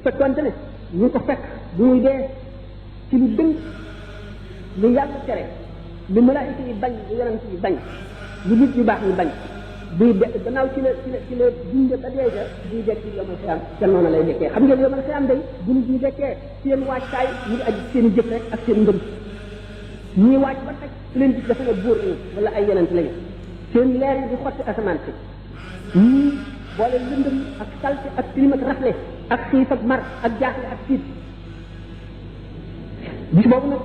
fekkonte ne ñu ko fekk bu muy dee ci lu dëng lu yàlla tere lu malaayika yi bañ lu yonent yi bañ lu nit ñu baax ñu bañ buy de gannaaw ci la dundee ba dee ja buy dekk ci yomal xiyam ca noonu lay dekkee xam ngeen yomal xiyam day bu nit ñi dekkee seen waajtaay ñu ngi aju seen i jëf rek ak seen ngëm ñii waaj ba teg su leen gis dafa ne buur lañu wala ay yonent lañu seen leer yi di xotti asamaan si ñii boole lëndëm ak salte ak tilim ak rafle ak xiif ak mar ak jaaxle ak tiit bis boobu nag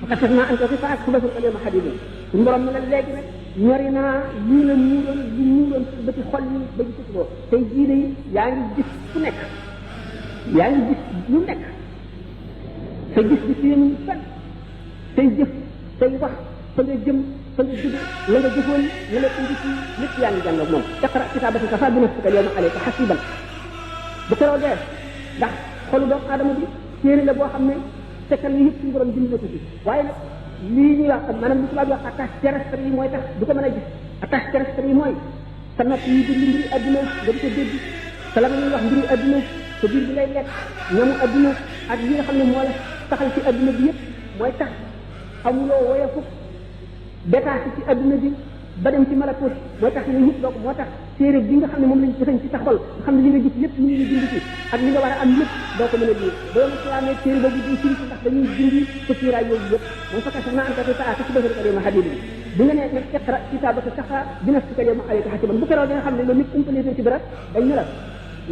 xasef naa an ko fi faak suba suba ma xadidu suñu borom ne la léegi nag ñori naa lii la muuroon li muuroon ba ci xol yi ba ci sutuloo tey jii de yaa ngi gis fu nekk yaa ngi gis lu nekk sa gis gis yéen fan say jëf say wax fa nga jëm fa nga judd la nga jëfoon la nga indi ci lépp yaa ngi jàng ak moom iqra kitaabaka kafaa bi nafsika al-yawma alayka hasiban bu keroo dee ndax xolu doomu aadama bi téere la boo xam ne sekkal yi yëpp suñu borom bind na ko ci waaye nag lii ñuy wax maanaam li tubaab di wax attache terrestre yi mooy tax du ko mën a gis attache terrestre yi mooy sa nopp yi di mbiri adduna nga di ko dégg sa la ñuy wax mbiri adduna sa biir bi lay lekk ñamu adduna ak yi nga xam ne moo la taxal ci adduna bi yëpp mooy tax amuloo woyofu détaché ci adduna bi ba dem ci malakut mooy tax ñu yëpp donc moo tax téere bi nga xam ne moom lañ defañ ci sa xol nga xam ne li nga gis lépp ñu ngi dindi ci ak li nga war a am lépp doo ko mën a lire boo ma xalaamee téere boobu di firi ci ndax dañuy dindi sa kiiraay yooyu yëpp mooy fakka sax naa anta ta ci bëgg ko ma hadid bi nga ne nag iqra kitabaka saxa dina ci kay ma alayka hasiban bu kéro nga xam ne loolu nit umpale ci dara dañ ne la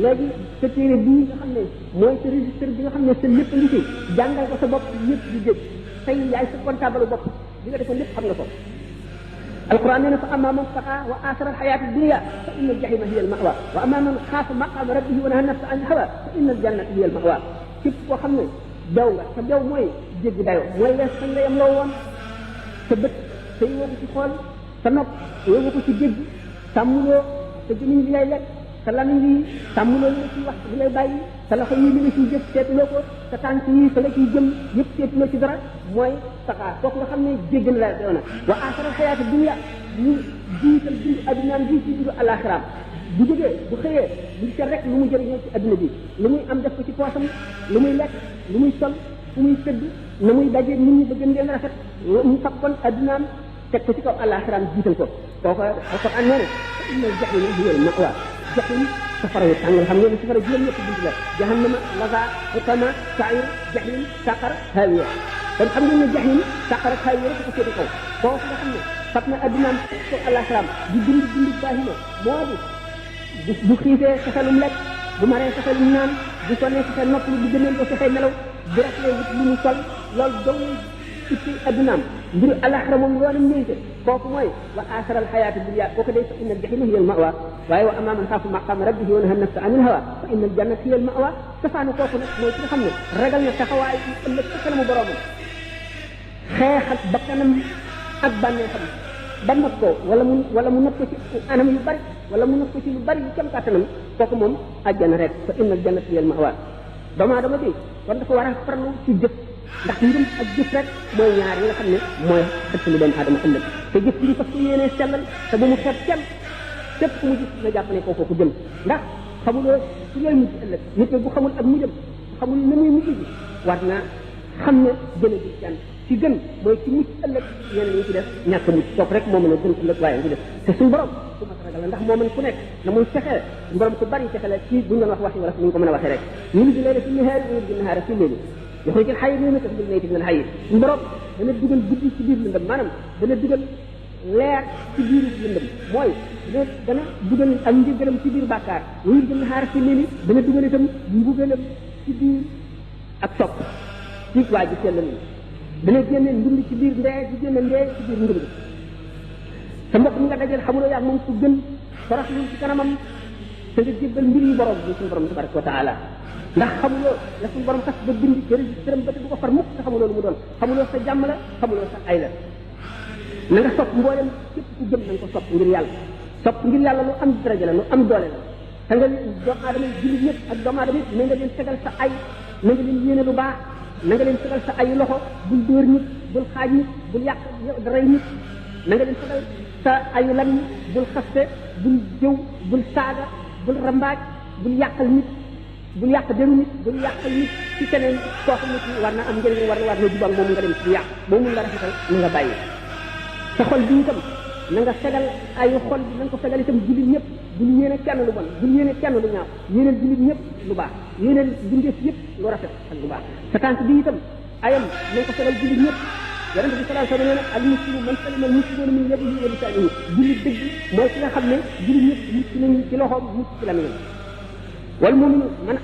léegi sa téere bii nga xam ne mooy sa registre bi nga xam ne sa lépp ngi ci jàngal ko sa bopp yëpp di jëg tey yaay sa comptable bopp li nga defoon lépp xam nga ko القرآن يقول فأما من طغى وآثر الحياة الدنيا فإن الجحيم هي المأوى وأما من خاف مقام ربه ونهى النفس عن الهوى فإن الجنة هي المأوى كيف وخمنا دولة فدو موي جيج دايو موي لا سن لا يملو وون تبت سي وoko ci xol sa nopp yow ko ci jégg sàmmuloo sa jëmiñ bi lay lekk sa lamiñ yi sàmmuloo li ci wax bi lay bàyyi sa loxo yi li nga ciy jëf seetuloo ko sa tànk yi sa la ciy jëm yëpp seetuloo ci dara mooy saxaar kooku nga xam ne jégg na la doona wa axara xayaati dunya ñu jiital dund addunaam ji ci dund alaxiraam bu jógee bu xëyee bu seet rek lu mu jëriñoo ci adduna bi lu muy am def ko ci poosam lu muy lekk lu muy sol fu muy tëdd na muy daje nit ñi bëgg leen rafet mu fakkoon addunaam teg ko ci kaw alaxiraam jiital ko kooku alquran nee na inna jahima hiya al-ma'wa jahim safara yu tàng xam ngeen safara juróom ñetti bunt la jahannama laza hutama sa'ir jahim saqar hawiya kon xam ngeen ne jahim saqar ak hawiya rek ko féete kaw kooku nga xam ne fat na addunaam ko alaxiraam di dund dund baahima moo di bu xiifee saxalum lekk bu maree saxalum naan bu sonnee saxal noppalu bu gëneen ko saxay nelaw bu raflee wut lu mu sol loolu dong ci addunaam mbiru alaxira moom yoonam ñëwte kooku mooy wa axara alxayaati dunya kooku day fa inna aljahima hiya almawa waaye wa amma man xaafa maqama rabbihi wa naha nafsa an ilhawa fa inna aljannata hiya almawa safaanu kooku nag mooy ki nga xam ne ragal na taxawaay ci ëllëg ci kanamu boromam xeex ak bakkanam ak bànneexam ba not ko wala mu not ko ci anam yu bari wala mu not ko ci lu bari yu kem kàttanam kooku moom àjjana rek fa inna aljannata hiya almawa doomu aadama bi kon dafa war a farlu ci jëf ndax ngëm ak jëf rek mooy ñaar yi nga xam ne mooy xëtt lu doomu aadama ëllëg te jëf bi fas yéenee sellal te bu mu xeeb kenn képp ku mu gis na jàpp ne kooku ko gën ndax xamuloo su looy mujj ëllëg nit ñi bu xamul ak mujjam xamul na muy mujj bi war naa xam ne gën a gis kenn ci gën mooy ci mucc ëllëg ñeneen ñi ci def ñàkk mucc kooku rek moo mën a gën ëllëg waaye ngi def te suñu borom ku mat ragal la ndax moo mën ku nekk na muy fexee suñu borom ku bari fexe la ci buñ doon wax waxi wala ñu ko mën a waxee rek ñu di leele fi nihaari ñu di nahaara fi léegi يخرج الحي من الميت من الميت من الحي مبروك دنا دوجال غودي ci biir lëndëm maanaam dana dugal leer ci biir lëndëm mooy dana dugal ak njëgalam ci biir bàkkaar wuy gën xaar ci lili dana dugal itam mbugalam ci biir ak topp ci waa ji sellal dana génne ndund ci biir ndee di génne ndee ci biir ndund sa mbokk mi nga dajal xamuloo yaa moom ku gën toroxlu ci kanamam te nga jébbal mbir yi borom bi suñu borom tabaraka wa taala ndax xamuloo la suñu borom xas ba bind ci registre ba te du ko far mukk te xamuloo lu mu doon xamuloo sa jàmm la xamuloo sa ay la na nga sopp mboolem képp ku gëm na nga ko sopp ngir yàlla sopp ngir yàlla lu am daraja la lu am doole la te nga doomu aadama yi jullit ñëpp ak doomu aadama yi na nga leen tegal sa ay na nga leen yéene lu baax na nga leen tegal sa ay loxo bul dóor nit bul xaaj nit bul yàq rey nit na nga leen tegal sa ayu lan bul xaste bul jëw bul saaga bul rambaaj bul yàqal nit bul yàq deru nit bul yàqal nit ci keneen koo xam ne ci war na am njëriñ war na jubal moom nga dem ci yàq boo mun nga rafetal na nga bàyyi sa xol bi itam na nga fegal ayu xol bi na nga ko fegal itam jullit ñëpp bul yéene kenn lu bon bul yéene kenn lu ñaaw yéeneel jullit ñëpp lu baax yéeneel bindeef yëpp lu rafet ak lu baax sa tànk bi itam ayam na nga ko fegal jullit ñëpp yonente bi sallallahu alayhi wa sallam nee na al muslimu man salima al muslimuna min yadihi wa lisanihi jullit dëgg mooy ki nga xam ne jullit ñëpp mucc nañ ci loxoom mucc ci lamiñam wal muminu man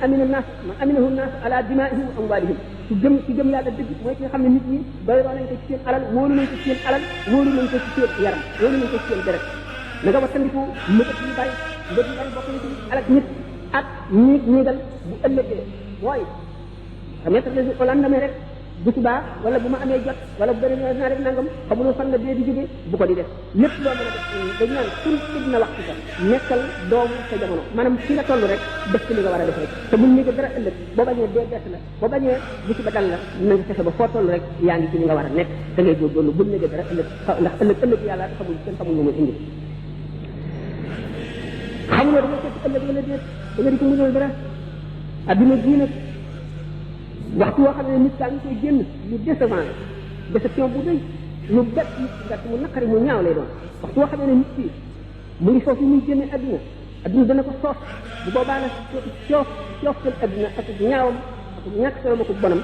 aminahu nas ala dimaihim wa amwalihim ci gëm yàlla dëgg mooy ki nga xam ne nit ñi doyloo nañ ko ci seen alal wóolu nañ ko ci seen alal wóolu nañ ko ci seen yaram wóolu nañ ko ci seen deret na nga wattandiku mëbët yu bari bokk na ci alal nit ak ñiigal bu ëllëgee mooy xam nga tax ko landamee rek bu subaa wala bu ma amee jot wala bu beneen naa def nangam xamuloo fan la dee di jóge bu ko di def lépp loo mën a def dañu naan pour na waxtu sa nekkal doomu sa jamono maanaam fi nga toll rek def ci li nga war a def rek te buñ nekk dara ëllëg boo bañee dee bett la boo bañee bu suba dal la na nga fexe ba foo toll rek yaa ngi ci li nga war a nekk da ngay góorgóorlu buñ nekk dara ëllëg ndax ëllëg yàlla xamul kenn xamul lu muy indi xamuloo da nga fekk ëllëg wala déet da nga di ko mënal dara adduna bii nag waxtu woo xam ne nit kaa ngi koy génn lu décevant déception bu rëy lu bett nit mu naqari mu ñaaw lay doon waxtu woo xam ne nit ki mu ngi foofu muy génne adduna dana ko soof bu boobaa la coof seen adduna ak ñaawam ak ñàkk solo ak bonam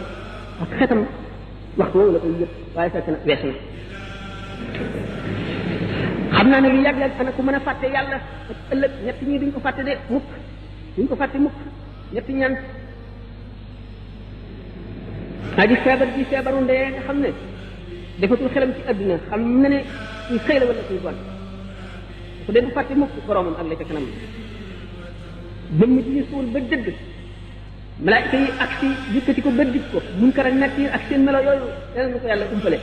ak xetam waxtu woowu la koy yëpp waaye fekk na weesu na xam naa ne lu yàgg-yàgg ana ku mën a fàtte yàlla ak ëllëg ñett ñii duñ ko fàtte de mukk duñ ko fàtte mukk ñetti ñaan aji feebar ji feebaru ndee nga xam ne defatul xelam ci adduna xam na ne kuy xëy la wala kuy gon ko dee du fàtte mukk boromam ak la ca kanam jëmm ji ñu suul ba dëgg malaayika yi ak si yëkkati ko ba dig ko munkar ak nakiir ak seen melo yooyu yàlla na ko yàlla umpale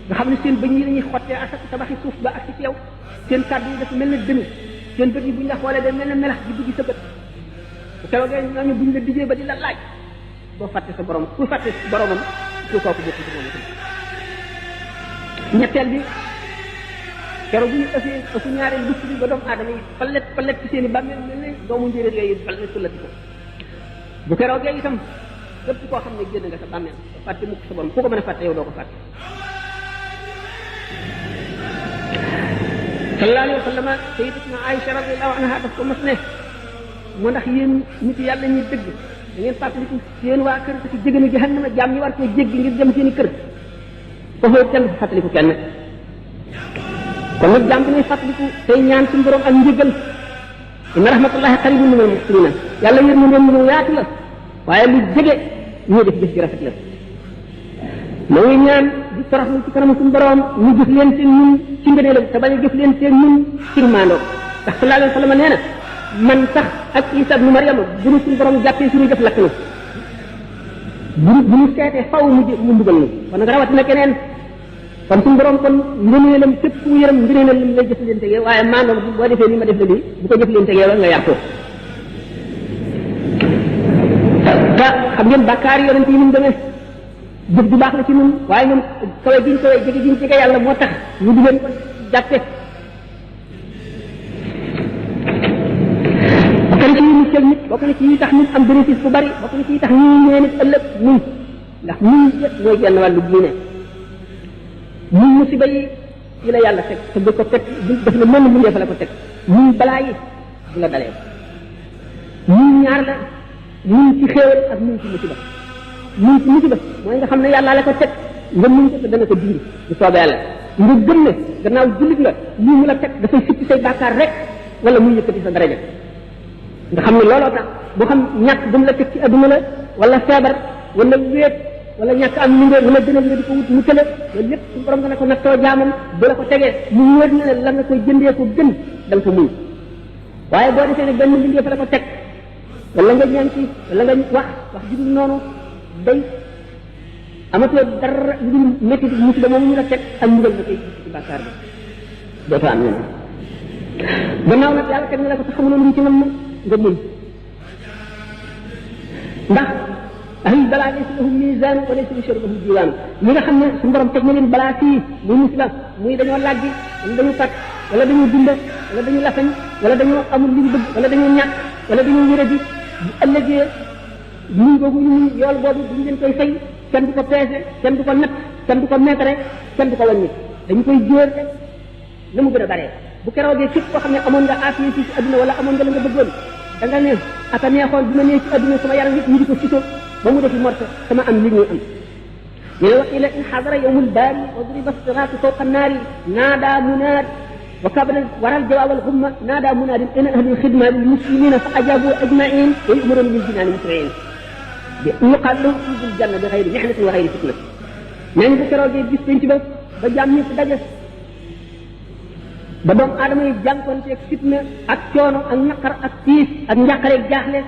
nga xam ne seen bëñ yi lañuy xottee ak tabaxi suuf ba ak ci yow seen kàddu yi dafa mel ne dënu seen bët yi buñ la xoolee day mel ne melax di dugg sa bët bu keroogee ñooñu buñ la dijee ba di la laaj boo fàtte sa borom ku fàtte boromam ku kooku bokk ci moom itam ñetteel bi keroog bu ñu ëfu ñaareel bés bi ba doomu aadama yi palet ci seen i bàmmeel mel ne doomu njéeréer yooyu palet sullati ko bu keroogee itam képp koo xam ne génn nga sa bàmmeel fàtte mukk sa borom ku ko mën a fàtte yow doo ko fàtte sallallahu alayhi wa sallam sayyidatuna Aïcha radiyallahu anha daf ko mas ne moo ndax yéen nit yàlla ñuy dëgg da ngeen fàttaliku seen waa kër ci jégani jahannama jaam ñi war koo jéggi ngir dem seen i kër foofu kenn du fàttaliku kenn kon nag jaam bi ñuy fàttaliku tey ñaan suñu borom ak njëgal inna rahmatullahi qaribun minal muhsinina yàlla yër mu leen mu yaatu la waaye lu jege ñuy def jëf ji rafet la moo ngi ñaan di toroxlu ci kanam suñu borom ñu jëf leen seen ñun ci ngëneelam te bañ a jëf leen seen ñun ci maandoo ndax sallallahu alayhi wa sallam nee na man sax ak Isa ibnu Maryam bu ñu suñu borom jàppee suñu def lakk na bu ñu seetee faw mu mbugal ni kon nag rawatina keneen kon suñu borom kon ngëneelam képp ku yërëm ngëneelam li lay jëf leen tegee waaye maandoo boo defee ni ma def la lii bu ko jëf leen tegee la nga yàqoo te xam ngeen bàkkaar yonent yi ñu demee jëf ju baax la ci ñun waaye ñun kawe giñ kawe jege giñ jege yàlla moo tax ñu di leen ko jàppe bokk na ci yi muccal nit bokk na ci yi tax nit am bénéfice bu bari bokk na ci yi tax ñi ñëwee nit ëllëg muñ ndax muñ yëpp mooy genn wàllu diine muñ musiba yi yi la yàlla teg te du ko teg def na mën mu fa la ko teg muñ balaa yi du la dalee muñ ñaar la muñ ci xéewal ak muñ ci musiba muñ ci musiba mooy nga xam ne yàlla la ko teg nga muñ ko te dana ko diiri bu soobee yàlla nga gëm ne gannaaw jullit nga lii mu la teg dafay sippi say bàkkaar rek wala muy yëkkati sa daraja nga xam ne looloo tax boo xam ñàkk bu mu la teg ci adduna la wala feebar wala wéet wala ñàkk am lu ngeen wala gënal nga di ko wut mu tële loolu lépp su borom nga ne ko nattoo jaamam bu la ko tegee mu wóor na ne la nga koy jëndee ko gën da nga ko muñ waaye boo defee ne benn mbindee fa la ko teg wala nga ñaan ci wala nga wax ju dul noonu day amatoo dara lu dul métti musiba moom ñu la teg ak mbugal na koy ci bàkkaar bi dootoo am ñeneen gannaaw nag yàlla teg na la ko te xamuloo lu ci nam nga muñ ndax ahlul balaa laysa lahum mizaan wa laysa li sharrihim diiwaan ñi nga xam ne suñu borom teg na leen balaa fii muy musiba muy dañoo làggi wala dañu tàkk wala dañoo dund wala dañu lafañ wala dañoo amul li ñu bëgg wala dañoo ñàkk wala dañoo wéradi bu ëllëgee muñ boobu ñu muñ yool boobu duñ leen koy fay kenn du ko peese kenn du ko natt kenn du ko meetare kenn du ko wàññi dañu koy jóor rek na mu gën a baree bu keroogee képp koo xam ne amoon nga affaire ci adduna wala amoon nga la nga bëggoon da nga ne aka neexoon dina nee ci adduna sama yaram yëpp ñu di ko sito ba mu defi morte sama am li ñuy am ñu ne waqila in xadara yowmul baari wa duriba siraatu fawqa annaari naada munaad wa kabala waral jawaab al xumma naada munaadin ina ahli xidma lil muslimina fa ajabu ajmain wa yumuruna bil jinaani musriin bi yuqaal lahum udul janna bi xayri mihnatin wa xayri fitna nee ñu bu keroogee bis penc ba jaam ñëpp daje ba doomu aadama yi jànkonteeg fitna ak coono ak naqar ak tiis ak njàqareeg jaaxle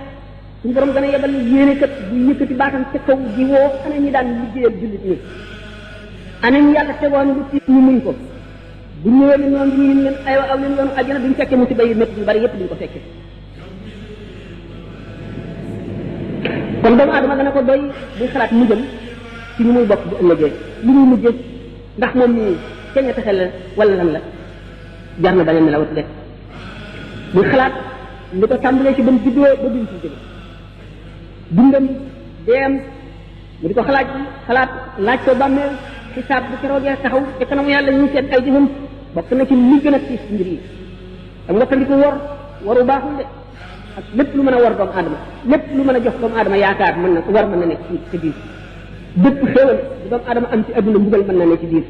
suñu borom gën a yebal yéene kat bu yëkkati baatam ca kaw di woo ana ñi daan liggéeyal jullit ñi ana ñu yàlla tegoon lu tiis ñu muñ ko bu ñëwee ne noonu ñu leen aywa aw leen yoonu àjjana duñ fekkee musiba yi métti yu bari yëpp duñ ko fekkee kon doomu aadama dana ko doy muy xalaat mujjam ci ñu muy bokk bu ëllëgee li muy mujjee ndax moom nii keña taxe la wala lan la jar na bañ a nelawat de muy xalaat li ko tàmbalee ci ba mu juddoo ba duñ ci jóge dundam deem mu di ko xalaat laaj ko bàmmeel xisaab bu keroogee taxaw te kanamu yàlla ñu seet ay jëfam bokk na ci li gën a tiis mbir yi xam nga ko waru baaxul de ak lépp lu mën a war doomu aadama lépp lu mën a jox doomu aadama yaakaar mën na nekk ci biir bépp xéewal bu doomu aadama am ci adduna mbugal mën na ne ci biir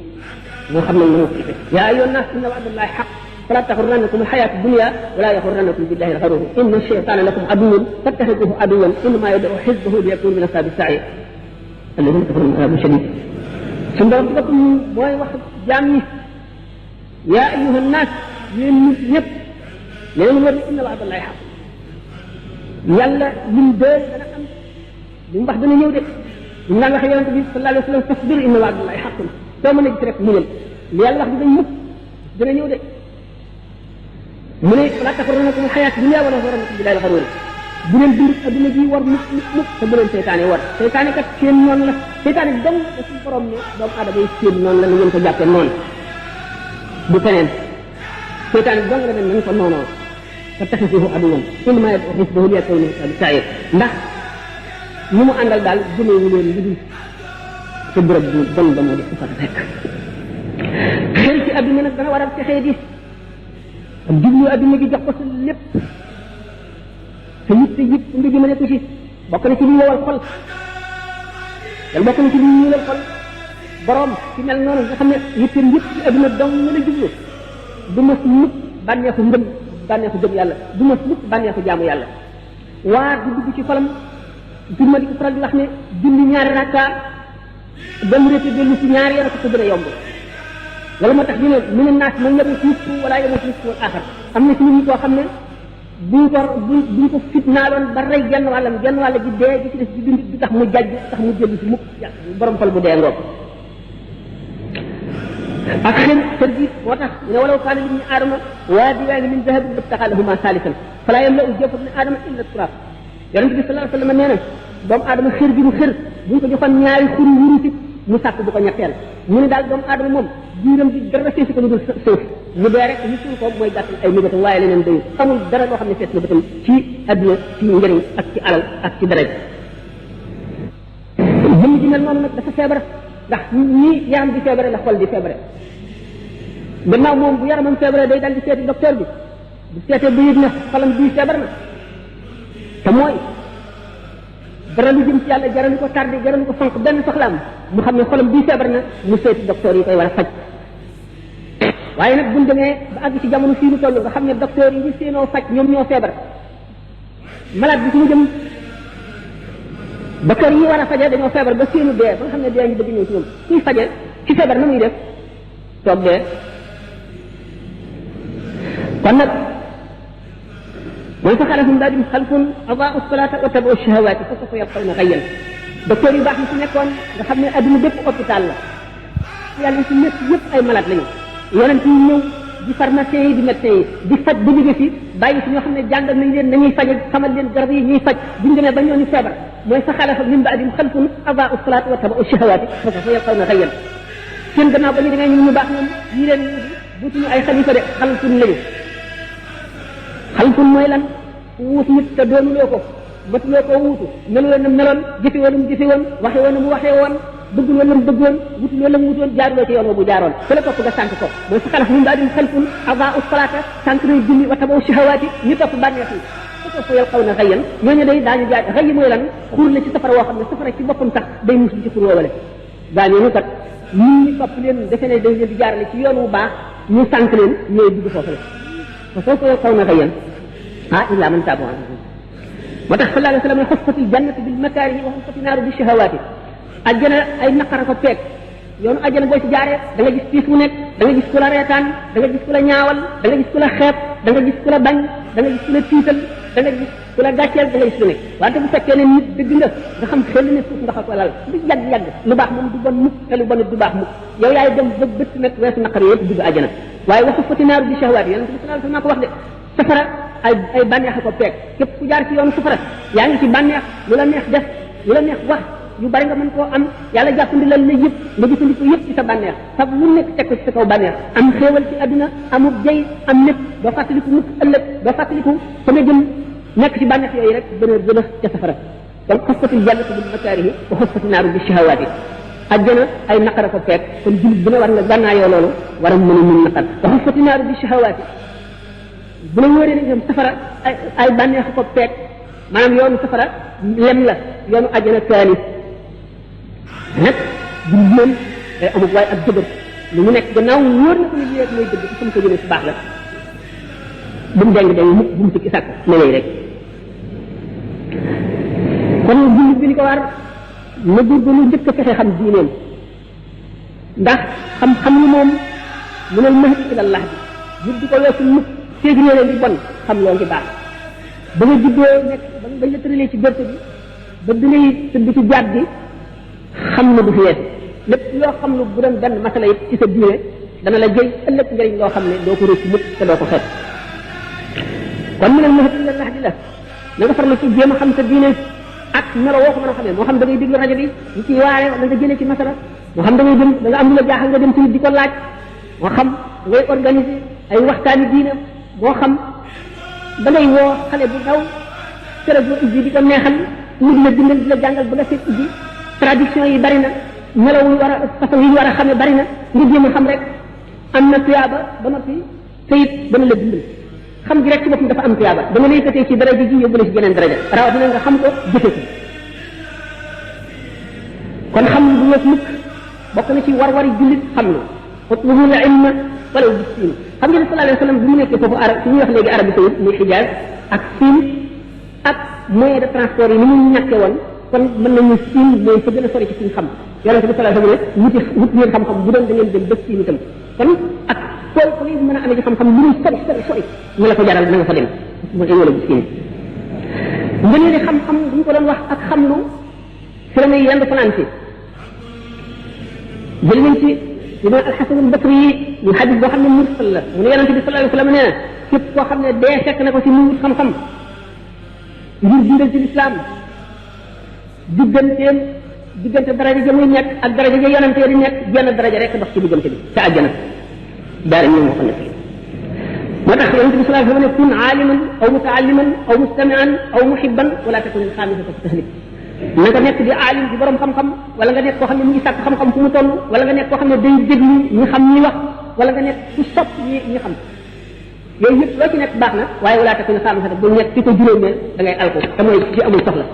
moo xam ne moo ko yaa ayyuhan naas inna wa'dallahi haqq fala taxurrannakum alxayaatu dunya wala yaxurrannakum billahi alxaruur inna shaytaana lakum aduwwun fattaxiduhu aduwwan innamaa yad'u xizbahu liyakunu min ashaabi sa'iir alladhiina kafaru lahum azaabun shadiid suñu borom ci mooy wax jaam ñi yaa ayyuhan naas yéen nit ñëpp nee nañu war ne inna wa'dallahi haqq yàlla lim dee dana am li mu wax dana ñëw de ñu naan waxee yonente bi sallallahu alayhi wa sallam fasbir inna wa'dallahi haqqun soo mën a gis rek muñal li yàlla wax dinañ mukk dana ñëw de mu ne fala taxurrannakum alxayaatu dunya wala yaxurrannakum billahi alxaruur bu leen dund adduna ji war mukk te bu leen seytaane war seytaane kat seen noonu la seytaane dong la suñu borom ne doomu aadama yi seen noonu la ngeen ko jàppee noonu du feneen seytaane dong la ne nañ ko noonoo fattaxisuhu aduwwan innamaa yad'u xizbahu liyakunu min ashaabi sa'iir ndax ñu mu àndal daal gëmeewu leen lu dul te bërëb bu bon ba moo def fa fekk xel ci adduna nag dana war a texee di ak jublu adduna gi jox ko sa lépp sa yitte yëpp nga jëmale ko ci bokk na ci liy wowal xol dal bokk na ci liy ñuulal xol borom ci mel noonu nga xam ne yitteem yëpp ci adduna dong nga la jublu du mas mukk bànneexu ngëm bànneexu gëm yàlla du mas mukk bànneexu jaamu yàlla waar di dugg ci xolam juma di ko faral di wax ne julli ñaari rakka dem rété dellu ci ñaari yara ko gën a yomb wala moo tax ñu ne mu ne naas man yemut nisfu wala yemut nisfu wal axar am na ci nit ñi koo xam ne buñ ko fitnaaloon ba rey genn wàll gi dee gi ci des di dund du tax mu jajj tax mu jëllu si mukk borom xol bu dee ngoog ak xër gi moo tax ne walaw kaana libni aadama waadiyaani min dahabin labtaxaa lahumaa saalisan falaa yamla'u jawfa ibni aadama illa turaab yonent bi sallallahu alayhi wa sallam nee na doomu aadama xër gi mu xër buñ ko joxoon ñaari xuri wurusi mu sàkk bu ko ñetteel mu ne daal doomu aadama moom biiram bi dara feesu ko lu dul suuf mu dee rek ñu suul ko mooy gàttal ay mégatam waaye leneen dayu amul dara loo xam ne fees na bëtam ci adduna ci njëriñ ak ci alal ak ci dara jëmm ji mel noonu nag dafa feebar ndax ñii yaram di feebare la xol di feebare gannaaw moom bu yaramam feebare day dal di seeti docteur bi bu seetee ba yëg ne xolam bii feebar na te mooy dara lu jëm ci yàlla jaralu ko tardé jaralu ko fonk benn soxlaam mu xam ne xolam bii feebar na mu seeti docteur yi koy war a faj waaye nag buñ demee ba àgg ci jamono fii nu toll nga xam ne docteur yi ngi seenoo faj ñoom ñoo feebar malade bi fu mu jëm docteur yi war a faje dañoo feebar ba seenu dee ba nga xam ne dee ngi bëgg ñëw ci ñoom kuy faje ci feebar na muy def toog dee kon nag mooy fa xalafum min ba'dihim xalfun adaa'u salaata wa tabi'u shahawaati fa sawfa yalqawna ghayyan docteur yu baax yi ci nekkoon nga xam ne adduna bépp hôpital la yàlla ci nekk yëpp ay malade lañu yonent yi ñëw di pharmacien yi di médecin yi di faj ba jóge fi bàyyi fi ñoo xam ne jàngal nañ leen nañuy faje xamal leen garab yi ñuy faj buñ demee ba ñooñu feebar mooy fa xalafa min ba'dihim xalfun adaa'u salaata wa tabi'u shahawaati fa sawfa yalqawna ghayyan seen gannaaw ba ñu demee ñu baax ñoom ñi leen butuñu ay xalifa de xalfun lañu xalfun mooy lan wuut nit te doonuloo ko matuloo koo wuutu melu woon na meloon jëfe woon mu jëfe woon waxe woon na mu waxee woon bëggul woon na mu bëggoon wutul woon na mu wutoon jaaruloo ci yoon bu jaaroon te la topp nga sànq ko mooy sa xalaf mu mbaadim xalfun adaau salata sànq nañ julli wa tabaw shahawaati ñu topp bànneex yi su topp yal xaw na xëyan ñooñu day daañu jaar xëy mooy lan xur la ci safara woo xam ne safara ci boppam sax day mus ci xur woowale daañu kat ñun ñi topp leen defe ne dañ leen di jaarale ci yoon wu baax ñu sànq leen ñooy dugg foofu la fa soo ko xaw na xëyan illa man taaba moo tax sallallahu alayhi wa sallam ne xuffatil jannatu bil makaarihi wa xuffati naaru bi shahawaati ajjana ay naqara ko peeg yoonu ajjana boo ci jaaree da nga gis tiis mu nekk da nga gis ku la reetaan da nga gis ku la ñaawal da nga gis ku la xeeb da nga gis ku la bañ da nga gis ku la tiital da nga gis ku la gàcceel da nga gis lu nekk wante bu fekkee ne nit dëgg nga xam xel ne suuf nga xam ko lal du yàgg lu baax moom du bon mukk te lu bon du baax mukk yow yaay dem ba bëtt nag weesu naqar yëpp dugg ajjana waaye wa xuffati naaru bi shahawaati yonent bi sallallahu alayhi wa sallam ko wax de safara ay bànneex ko peeg képp ku jaar ci yoonu safara yaa ngi ci bànneex lu la neex def lu la neex wax yu bari nga mën koo am yàlla jàppandi la yëpp nga jëfandiko yëpp ci sa bànneex sab lu nekk teg ko ci sa kaw bànneex am xéewal ci adduna amul jay am lépp doo fàttaliku mukk ëllëg doo fàttaliku fa nga jëm nekk ci bànneex yooyu rek bënër gën a ca safara kon xoffatil jannatu bil makaarihi wa xoffati naaru bi shahawaati ajjana ay naqara ko peeg kon jullit bu ne war nga gànnaayoo loolu war a mën a mun naqar wa xoffati naaru bi shahawaati bu la wóoree ne safara ay bànneex ko peeg maanaam yoonu safara lem la yoonu ajjana kaani nag jullit moom day amul waaye ak dëgër lu mu nekk gannaaw wóor na ko ne lii rek mooy dëgg te sama ko jëlee si baax la bu mu deng deng mukk bu mu sikki sàkk ne lay rek kon jullit bi li ko war na góorgóorlu njëkk a fexe xam diineem ndax xam-xam ni moom mënal mahdi ilallah bi jur di ko weesu mukk séegi nee leen di bon xam loo ngi baax ba nga juddoo nekk ba bañ la tëralee ci gerte bi ba bi ngay tëdd ci jaat bi xam na du fi weesu lépp loo xam ne bu doon benn masala yëpp ci sa diine dana la jëy ëllëg njëriñ loo xam ne doo ko rëcc mukk te doo ko xeeb kon mënal mahdi ilallah di la na nga farlu ci jéem a xam sa diine ak melo woo ko mën a xamee moo xam da ngay déglu rajo bi ñu ciy waare wala nga jëlee ci masala moo xam da ngay dem da nga am lu la jaaxal nga dem ci nit di ko laaj moo xam da ngay organiser ay waxtaani diine moo xam da ngay woo xale bu ndaw kër bu ubbi di ko neexal mu di la dindal di la jàngal ba nga seet ubbi tradition yi bari na melo yu war a façon yi ñu war a xamee bari na nga jéem a xam rek am na tuyaaba ba noppi te it dana la dindal xam gi rek ci boppam dafa am tuyaaba dama lay yëkkatee ci daraja ji yóbbu la ci geneen daraja rawatina nga xam ko jëfe ko kon xam lu wees mukk bokk na ci war-wari jullit xam lu utlubu l ilma walaw bi siin xam ngeen sallallahu alayhi wa sallam bi mu nekkee foofu arab su ñuy wax léegi Arabie Saoudite muy Xijaaz ak Siin ak moyen de transport yi ni mu ñàkkee woon kon mën nañu Siin mooy fa gën a sori ci suñu xam yonente bi sallallahu alayhi wa sallam ne wut ngeen xam-xam bu doon da ngeen dem ba Siin itam kon ak fooy fa ngay mën a amee ci xam-xam lu muy sori ñu la ko jaral na nga fa dem mooy wala bu Siin nga ne xam-xam bu ñu ko doon wax ak xam lu fi la may yendu fanaan si jël nañ ci dina alxasan albasri yi ñu xadis boo xam ne mursal la mu ne yonente bi sallallahu alayhi wa sallam nee na képp koo xam ne dee fekk na ko si mu wut xam-xam ngir dundal ci lislaam diggante daraja ja muy nekk ak daraja ja yonente di nekk jenn daraja rek dox ci diggante bi ca àjjana daara ñu moo ko nekk moo tax yonente bi sallallahu alayhi wa sallam ne kun aaliman aw mutaalliman aw mustamian aw muhibban wala takun alxaamisata fi tahlik na nga nekk di aalim di borom xam-xam wala nga nekk koo xam ne mu ngi sàkk xam-xam fu mu toll wala nga nekk koo xam ne day déglu ñi xam ñi wax wala nga nekk ku sopp ñi xam yooyu yëpp loo ci nekk baax na waaye wala takun alxaamisata bu nekk ci ko juróomeel da ngay alko te mooy ci amul soxla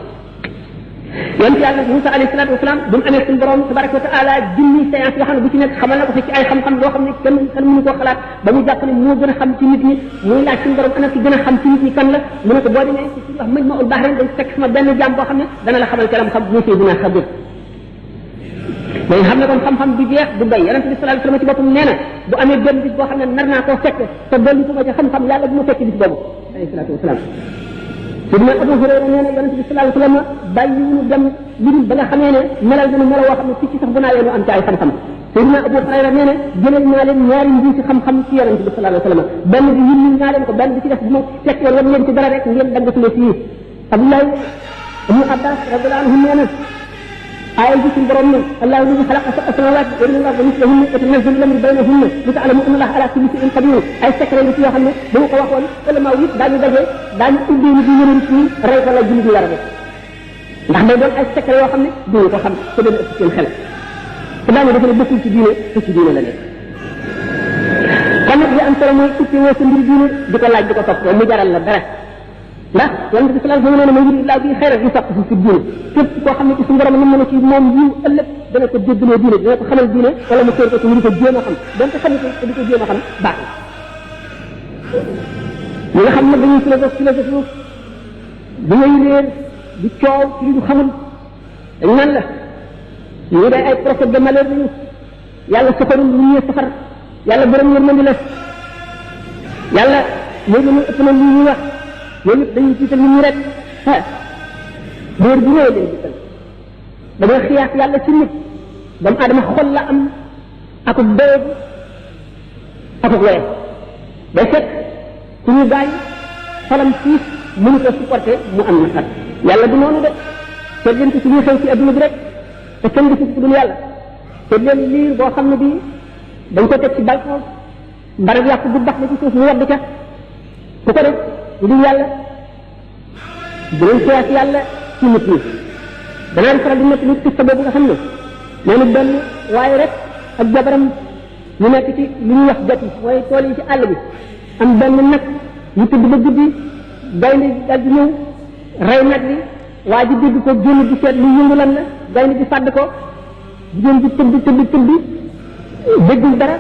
yonent yàlla Musa alayhi salaatu wasalaam bu mu amee suñu borom tabaraka wa taala junni séance yoo xam ne bu ci nekk xamal na ko fi ci ay xam-xam loo xam ne kenn mënu koo xalaat ba mu jàpp ne moo gën a xam ci nit ñi muy laaj suñu borom ana ki gën a xam ci nit ñi kan la mu ne ko boo demee ci suñu wax mëj ma ul baax ren dañ fekk sama benn jaam boo xam ne dana la xamal kalam xam muy Seydina Xadir dañ xam ne kon xam-xam du jeex du bay yonent bi sallallahu alayhi wasallam ci boppam nee na bu amee benn bis boo xam ne nar naa koo fekk te dolli ko ma ci xam-xam yàlla bu ma fekk bis boobu alayhi salaatu wasalaam Sidna Abu Hurayra nee na yonente bi sallallahu alayhi wa sallam bàyyiwuñu dem lu dul ba nga xamee ne melal gënu melo woo xam ne picc sax bu naawee nu am ci ay xam-xam Sidna Abu Hurayra nee na jëlal naa leen ñaari mbii ci xam-xam ci yonente bi sallallahu alayhi wa sallam benn bi yënni naa leen ko benn bi ci def bu ma fekkoon wan leen ci dara rek ngeen daggatule fii Abdoulaye Ibnu Abbas radiyallahu anhu nee na aaya ji suñu borom ne allahu alladi xalaqa sab'a samawati wa min al-ardi mislahunna yatanazzalu al-amru baynahunna li ta'lamu anna allaha ala kulli shay'in qadir ay secret la ci yoo xam ne bu ko waxoon wala maa yëpp daañu daje daañu ubbi ni di yënal ci rey fa la julli di war a def ndax day doon ay secret yoo xam ne duñu ko xam te dana ëpp seen xel te daañu defe ne bokkul ci diine te ci diine la nekk kon nag li am solo mooy utti woo sa mbir diine di ko laaj di ko topp mu jaral la dara ndax yonent bi sallallahu alayhi wa sallam ne laa bi xayra di sopp fi diine képp koo xam ne ci suñu borom mën na ci moom yiw ëllëg dana ko déggloo diine dana ko xamal diine wala mu séer ko ci ñu di ko jéem a xam donte xam ko di ko jéem a xam baax na ñi nga xam ne dañuy philosophie bi ngay réer di coow ci li ñu xamul dañ naan la ñu day ay prophète de malheur lañu yàlla safarul lu ñuy safar yàlla borom yërmandi la yàlla léegi ñu ëpp na li ñuy wax loolu dañuy jiital nit ñi rek réer bu ñëwee leen jiital dañoo xiyaas yàlla ci nit doomu aadama xol la am akub doyegu akub wéye day fekk ku ñu gaañ xolam siis mënu ko supporté mu am naqar yàlla du noonu de te leen ko suñuy xew ci adduna bi rek te kenn du ci dul yàlla te leen liir boo xam ne bii dañ ko teg ci balcon mbarab yàqu bu bax na ci suuf mu wadd ca ku ko def du yàlla dinañ xiyaas yàlla ci nit ñi danaan faral di nekk nit kista boobu nga xam ne noonu benn waaye rek ak jabaram ñu nekk ci li ñuy wax gati mooy tool yi ci àll bi am benn nag ñu tëdd ba guddi gaynde dal di ñëw rey nag bi waa ji dégg ko génn di seet lu yëngu lan la gaynde di fàdd ko jigéen bi tëdd déggul dara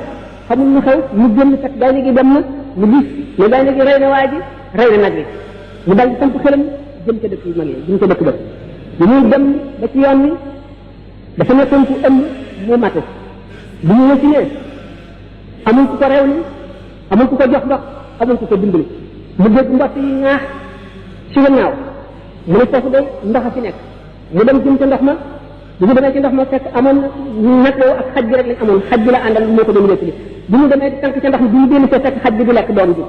xamul lu xew mu génn fekk gaynde gi dem na mu gis ne gaynde gi rey na waa ji rey na nag bi mu dal di samp xelam jëm ca dëkk yu mag yi jëm ca dëkk ba bu ñuy dem ba ci yoon wi dafa nekkoon ku ëmb mu mate bu ñu wësinee amul ku ko rew ni amul ku ko jox ndox amul ku ko dimbali mu dégg mbott yi ñaax ci gannaaw mu ne foofu de ndox a fi nekk mu dem jëm ca ndox ma bu ñu demee ci ndox ma fekk amoon nag yow ak xaj bi rek lañ amoon xaj bi la àndal moo ko doon wéttali bu ñu demee di tànk ca ndox mi bu ñu dellu see fekk xaj bi di lekk doom ji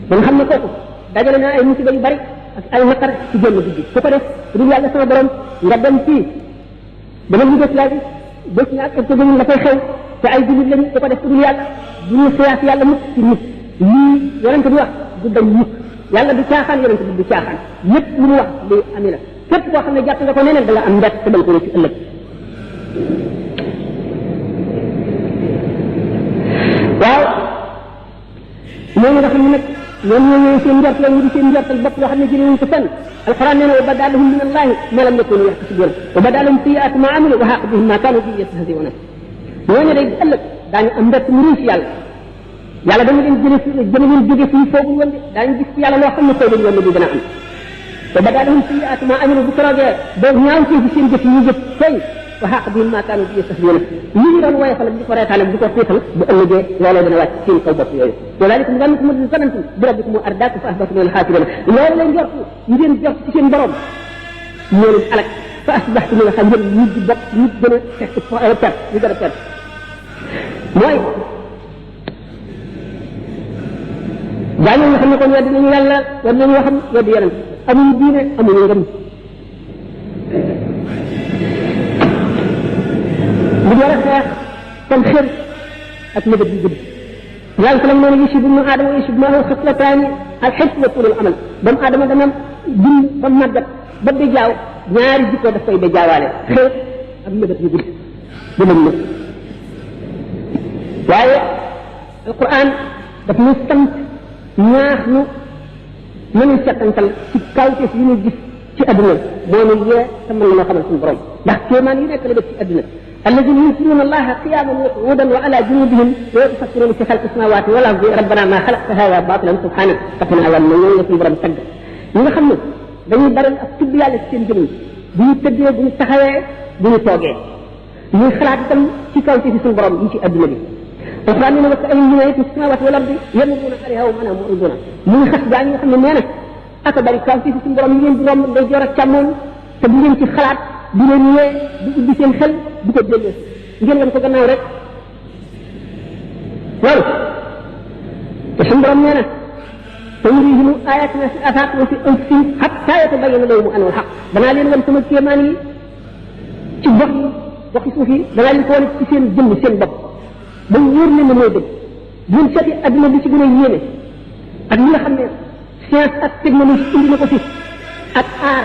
ba nga xam ne kooku dajale na ay musiba yu bari ak ay naqar ci génn guddi ku ko def dul yàlla sama borom nga dem fii dama ñu def laaj bés na ak ko la fay xew te ay jullit lañu ku ko def dul yàlla du ñu xiyaas yàlla mukk ci nit lii yonent bi wax du dañ mukk yàlla du caaxaan yonent bi du caaxaan lépp lu mu wax luy ami la képp koo xam ne jàpp nga ko neneen da nga am mbett te danga ko ci ëllëg waaw ñooñu nga xam ne nag ñoom ñoo seen njort la ñu di seen njortal bopp yoo xam ne jëlee wuñ ko fenn alquran nee na wa bada lahum min allahi ma lam yakunu yaxtasibun wa bada lahum sayiatu ma amilu wa haqa bihim ma kanu bihi yastahziuna ñooñu day ëllëg daañu am mbett mu riis yàlla yàlla dana leen jëme leen jóge fii foogul woon de daañu gis ci yàlla loo xam ne foogul woon ne du dana am wa bada lahum sayiatu ma amilu bu korogee doo ñaaw ci seen jëf yi ñu jëf feeñ wa haqa bihim ma kanu bihi yastahziuna li ñu doon woyofal di ko reetaale di ko féetal bu ëllëgee looloo dana wàcc seen kaw bopp yooyu ولكن ظنكم الذي ظننتم بربكم وارداكم فاصبحتم من الخاسرين لولا لا njort ngeen jort ci seen borom ñoo leen alak fa asbahtum min al-khasirin ñu di bokk ñu gën a perte ñu gën a perte mooy daañu nga xam ne kon weddi nañu yàlla war nañu waxam weddi yonent amuñu diine amuñu ngëm li war a xeex kon xër ak nëbët bi guddi yàlla salam noonu yusib ibnu aadama wa yusib maahu xaslataani alxis wa tulul amal doomu aadama dana dund ba màggat ba di jaaw ñaari jikko daf koy ba jaawaale xeex ak nëbët yu gudd bu mën nëb waaye alquran daf ñu sant ñaax ñu mënuñ settantal ci kawteef yi ñu gis ci adduna moo ñu yee te mën na xamal suñu borom ndax kéemaan yi nekk la def ci adduna الذين يذكرون الله قياما وقعودا وعلى جنوبهم ويتفكرون في خلق السماوات والارض ربنا ما خلقت هذا باطلا سبحانك فقنا عذاب النار يوم برام تag ñi nga xam ne dañuy baral ak tudd yàlla ci seen jëmm bu ñu tëddee bu ñu taxawee bu ñu toogee ñuy xalaat itam ci kaw ci suñu borom yi ci adduna bi alquran nee na wa ay ñu ne ci samawati wal ardi yamuruna alayha wa mana muriduna mu ngi xas gaa ñi nga xam ne nee na aka bari kaw ci suñu borom yi ngeen di romb day jor ak càmmoon te bu ngeen ci xalaat di leen ñëwee di ubbi seen xel di ko delloo ngeen wan ko gannaaw rek loolu te suñu borom nee na sanurihim ayatina fi afaq wa fi anfusihim hatta yatabayyana lahum annahu alhaq danaa leen wan sama kéemaan yi ci waxi suuf yi da leen ko wane ci seen jëmm seen bopp ba wóor leen ne mooy dëgg buñ seeti adduna bi ci gën a yéeme ak ñi nga xam ne science ak technologie indi na ko fi ak aar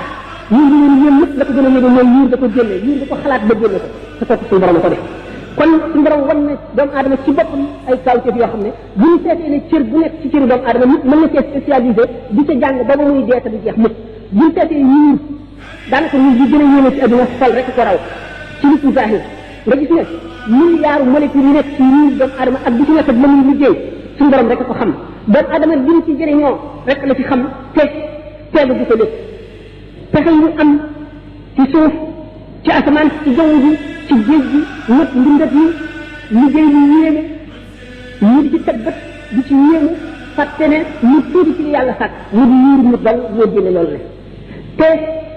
ñun ñu ñoom ñëpp la ko gën a yéeme mooy yuur da ko génne yuur da ko xalaat ba génne ko te kooku suñu borom ko def kon suñu borom wan ne doomu aadama ci boppam ay kawteef yoo xam ne bu ñu seetee ne cër bu nekk ci cëri doomu aadama nit mën na cee spécialisé di ca jàng ba ba muy dee te du jeex mukk bu ñu seetee yuur daanaka ñun li gën a yéeme ci adduna xol rek ko raw ci nit ñu zahir nga gis ne milliards molécules yi nekk ci yuur doomu aadama ak bi ci nekk ak la muy liggéey suñu borom rek ko xam doomu aadama li mu ci jëriñoo rek la ci xam te teegu di ko lépp pexe yu am ci suuf ci asamaan ci jaww ji ci géej gi ñëpp mbindat yi liggéey lu yéeme ñu di ci teg bët di ci yéeme fàtte ne ñu tuuti ci li yàlla sàkk ñu di yuur mu dal moo génne loolu le te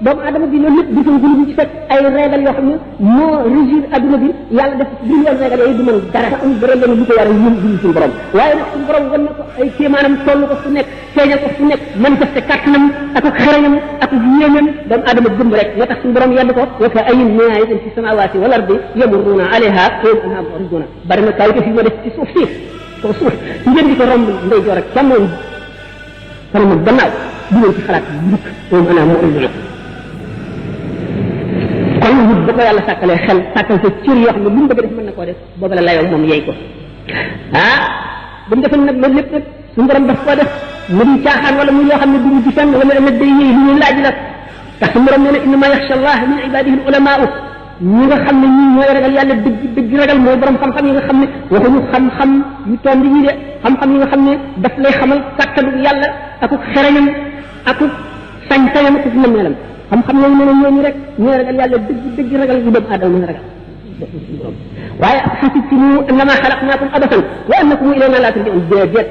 doomu adama bi loolu lépp gisul gulu bi ci fekk ay régal yoo xam ne moo régir adduna bi yàlla def bu ñu woon régal yooyu du mën dara am bëre leen lu ko war a yëm dul suñu borom waaye nag suñu borom wan na ko ay kéemaanam toll ko fu nekk feeñal ko fu nekk manifesté kàttanam ak xereñam ak yéemam doomu adama gëm rek moo tax suñu borom yedd ko wa ka ayin min ayatin fi samawati wal ardi yamurruna alayha wa hum anha mu'riduna bari na kaw fi ma def ci suuf si ko suuf ngeen di ko romb ndey joor ak càmmoñ kanam ak gannaaw du ngeen ci xalaat njëkk wa hum anha mu'riduna kon nit ba ko yàlla sàkkalee xel sàkkal sa cër yoo xam ne lu mu bëgg def mën na koo def booba la layoo moom yey ko bu mu defee nag loolu lépp nag suñu borom daf koo def mu di caaxaan wala muy loo xam ne du ñu gisaan wala nag day yëy lu ñuy laaj la ndax suñu borom nee na innama yaxsha allah min ibadihi al ulamaau ñi nga xam ne ñii ñooy ragal yàlla dëgg ragal mooy borom xam-xam yi nga xam ne waxuñu xam-xam yu toom di ñi de xam-xam yi nga xam ne daf lay xamal kàttanu yàlla akuk xereñam akuk sañ-sañam akuk nammeelam xam-xam yooyu nee na ñooñu rek ñooy ragal yàlla dëgg ragal yu doomu aadama mën a ragal waaye xasibtumu annama xalaqnaakum abasan wa annakum ilayna laa turja'uun déedéet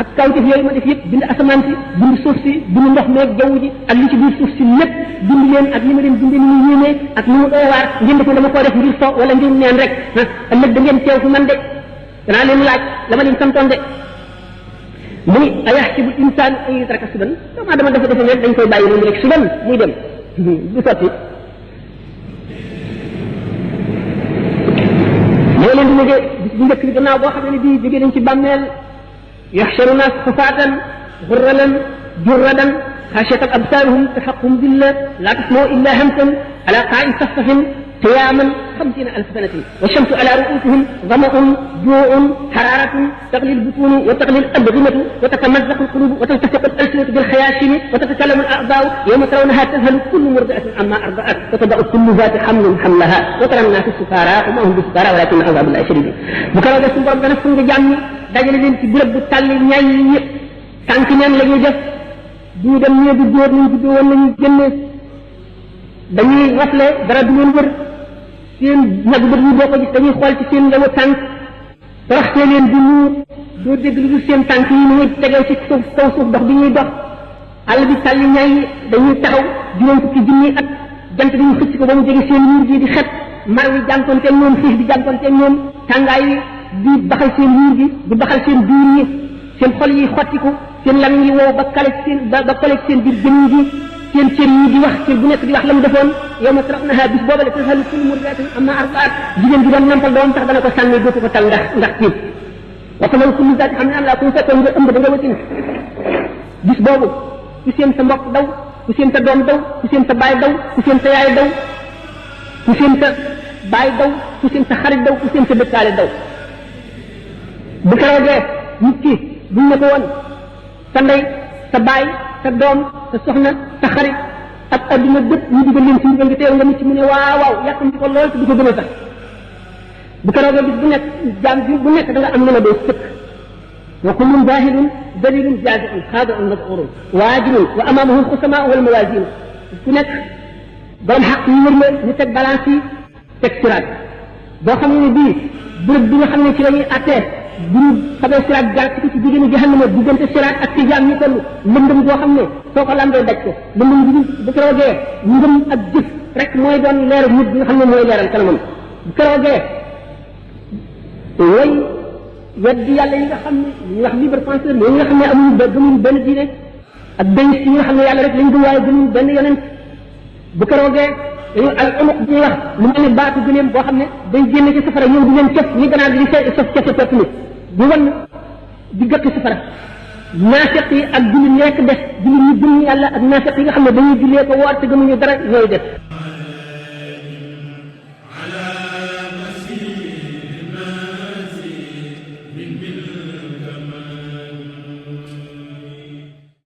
ak kawteef yooyu ma def yëpp bind asamaan si bind suuf si bind ndox meeg jaww ji ak li ci biir suuf si lépp bind leen ak ni ma leen bindee ni mu yéemee ak ni mu doy waar ngeen def ne dama koo def ngir fo wala ngir neen rek ëllëg da ngeen teew fi man de danaa leen laaj la ma leen santoon de muy ayaxsibu insaan an yutraka sudan doomu aadama dafa defe ne dañ koy bàyyi noonu rek sudan muy dem du sotti moo leen di liggéey bis bu njëkk bi gannaaw boo xam ne bii jógee nañ ci bàmmeel yaxsharu naas xufaatan gurralan jurradan xaasiyatan absaaruhum taxaquhum billah laa tasmau illa hamsan ala qaa'in safsafin قياما 50,000 سنة والشمس على رؤوسهم ظمأ جوع حرارة تغلي البطون وتغلي الأبغمة وتتمزق القلوب وتلتصق الألسنة بالخياشيم وتتكلم الأعضاء يوم ترونها تذهل كل مرضعة عما أرضعت وتضع كل ذات حمل حملها وترى الناس سكارى وما هم بسكارى ولكن عذاب الله شديد بكرة سن borom dana fu nga jàmmi dajale leen ci bërëb bu tàlli ñaay yi ñëpp tànk neen la ñuy def du dem ñee du jóor ñu juddoo woon nañu génne dañuy rafle dara du leen wër seen ñag bët yi boo ko gis dañuy xool ci seen lawu tànk raxte leen di muur doo dégg lu dul seen tànk yi ñuy tegee ci suuf kaw suuf dox bi ñuy dox àll bi tàlli ñaay yi dañuy taxaw juróom fukki junni at jant bi ñu xëcc ko ba mu jege seen yuur gi di xet mar wi jànkonteeg ñoom xiif di jànkonteeg ñoom tàngaay yi di baxal seen yuur gi di baxal seen biir yi seen xol yi xottiku seen lam yi wow ba kale seen ba kale seen biir jëmm gi seen cër yi di wax cër bu nekk di wax la mu defoon yow ma tarawnaha bis booba la tazhalu kullu murdi'atin amma arda'at jigéen bi doon nampal doom tax dana ko sànni dootu ko tal ndax tiit wa tada'u kullu zaati hamlin hamlaha ku fekkoon nga ëmb da nga wasin bis boobu ku seen sa mbokk daw ku seen sa doom daw ku seen sa baay daw ku seen sa yaay daw ku seen sa baay daw ku seen sa xarit daw ku seen sa dëkkaale daw bu keroogee nit ki buñ ne ko woon sa ndey sa baay sa doom sa soxna sa xarit ak adduna bépp ñu digal leen ci ndigal nga teew nga nit ci mu ne waaw waaw yàqam ko lool te du ko gën a sax bu ko roogee bis bu nekk jaam bi bu nekk da nga am lu la doo sëkk wa kullun zahidun dalilun jazi'un xaadi'un mad'urun waajibun wa amaamahu alxusamaa wal mawaazin ku nekk borom xaq yi wër la ñu teg balance yi teg siraat boo xam ne bii bërëb bi nga xam ne ci la ñuy attee bu ñu xamee siraat jaar ci ko ci jigéenu jahannama diggante siraat ak ci jaam ñi toll lëndëm boo xam ne soo ko lambee daj ko lëndëm bi bu keroogee ngëm ak jëf rek mooy doon leeru nit bi nga xam ne mooy leeral kanamam bu keroogee way weddi yàlla yi nga xam ne ñu wax libre penseur ñi nga xam ne amuñu gëmuñu benn diine ak béy yi nga xam ne yàlla rek lañ gëm waaye gëmuñu benn yonent bu keroogee dañu al unuq bi ñuy wax lu mel ne baatu gëleem boo xam ne day génne ci safara ñëw di leen cëf ni ganaar di sof cëf pepp ni di wan di gëtt safara naafiq yi ak jullit ñi rekk def jullit ñi gëm yàlla ak naafiq yi nga xam ne dañuy jullee ko woor te gëmuñu dara ñooy def